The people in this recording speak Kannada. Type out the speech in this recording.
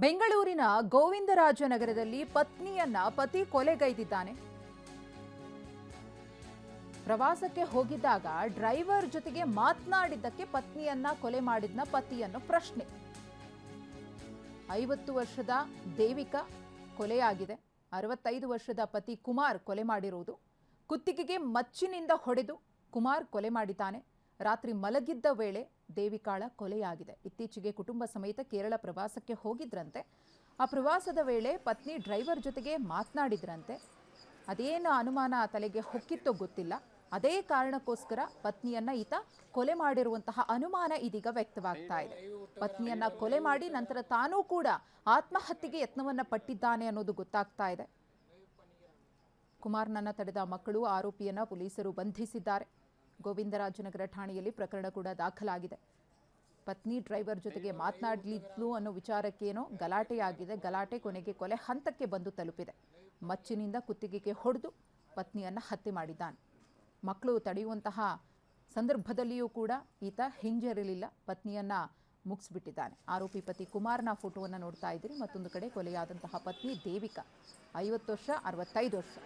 ಬೆಂಗಳೂರಿನ ಗೋವಿಂದರಾಜನಗರದಲ್ಲಿ ಪತ್ನಿಯನ್ನ ಪತಿ ಕೊಲೆಗೈದಿದ್ದಾನೆ. ಪ್ರವಾಸಕ್ಕೆ ಹೋಗಿದ್ದಾಗ ಡ್ರೈವರ್ ಜೊತೆಗೆ ಮಾತನಾಡಿದ್ದಕ್ಕೆ ಪತ್ನಿಯನ್ನ ಕೊಲೆ ಮಾಡಿದ್ನ ಪತಿಯನ್ನು ಪ್ರಶ್ನೆ. 50 ವರ್ಷದ ದೇವಿಕಾ ಕೊಲೆಯಾಗಿದೆ. 65 ವರ್ಷದ ಪತಿ ಕುಮಾರ್ ಕೊಲೆ ಮಾಡಿರುವುದು. ಕುತ್ತಿಗೆಗೆ ಮಚ್ಚಿನಿಂದ ಹೊಡೆದು ಕುಮಾರ್ ಕೊಲೆ ಮಾಡಿದ್ದಾನೆ. ರಾತ್ರಿ ಮಲಗಿದ್ದ ವೇಳೆ ದೇವಿಕಾಳ ಕೊಲೆಯಾಗಿದೆ. ಇತ್ತೀಚೆಗೆ ಕುಟುಂಬ ಸಮೇತ ಕೇರಳ ಪ್ರವಾಸಕ್ಕೆ ಹೋಗಿದ್ರಂತೆ. ಆ ಪ್ರವಾಸದ ವೇಳೆ ಪತ್ನಿ ಡ್ರೈವರ್ ಜೊತೆಗೆ ಮಾತನಾಡಿದ್ರಂತೆ. ಅದೇನು ಅನುಮಾನ ತಲೆಗೆ ಹೊಕ್ಕಿತ್ತೋ ಗೊತ್ತಿಲ್ಲ. ಅದೇ ಕಾರಣಕ್ಕೋಸ್ಕರ ಪತ್ನಿಯನ್ನ ಈತ ಕೊಲೆ ಮಾಡಿರುವಂತಹ ಅನುಮಾನ ಇದೀಗ ವ್ಯಕ್ತವಾಗ್ತಾ ಇದೆ. ಪತ್ನಿಯನ್ನ ಕೊಲೆ ಮಾಡಿ ನಂತರ ತಾನೂ ಕೂಡ ಆತ್ಮಹತ್ಯೆಗೆ ಯತ್ನವನ್ನ ಪಟ್ಟಿದ್ದಾನೆ ಅನ್ನೋದು ಗೊತ್ತಾಗ್ತಾ ಇದೆ. ಕುಮಾರ್ನನ್ನ ತಡೆದ ಮಕ್ಕಳು ಆರೋಪಿಯನ್ನ ಪೊಲೀಸರು ಬಂಧಿಸಿದ್ದಾರೆ. ಗೋವಿಂದರಾಜನಗರ ಠಾಣೆಯಲ್ಲಿ ಪ್ರಕರಣ ಕೂಡ ದಾಖಲಾಗಿದೆ. ಪತ್ನಿ ಡ್ರೈವರ್ ಜೊತೆಗೆ ಮಾತನಾಡಲಿದ್ಲು ಅನ್ನೋ ವಿಚಾರಕ್ಕೇನೋ ಗಲಾಟೆಯಾಗಿದೆ. ಗಲಾಟೆ ಕೊನೆಗೆ ಕೊಲೆ ಹಂತಕ್ಕೆ ಬಂದು ತಲುಪಿದೆ. ಮಚ್ಚಿನಿಂದ ಕುತ್ತಿಗೆಗೆ ಹೊಡೆದು ಪತ್ನಿಯನ್ನ ಹತ್ಯೆ ಮಾಡಿದ್ದಾನೆ. ಮಕ್ಕಳು ತಡೆಯುವಂತಹ ಸಂದರ್ಭದಲ್ಲಿಯೂ ಕೂಡ ಈತ ಹಿಂಜರಿಲಿಲ್ಲ. ಪತ್ನಿಯನ್ನ ಮುಗಿಸ್ಬಿಟ್ಟಿದ್ದಾನೆ. ಆರೋಪಿ ಪತಿ ಕುಮಾರ್ನ ಫೋಟೋವನ್ನು ನೋಡ್ತಾ ಇದ್ದೀರಿ. ಮತ್ತೊಂದು ಕಡೆ ಕೊಲೆಯಾದಂತಹ ಪತ್ನಿ ದೇವಿಕಾ 50 ವರ್ಷ 65 ವರ್ಷ.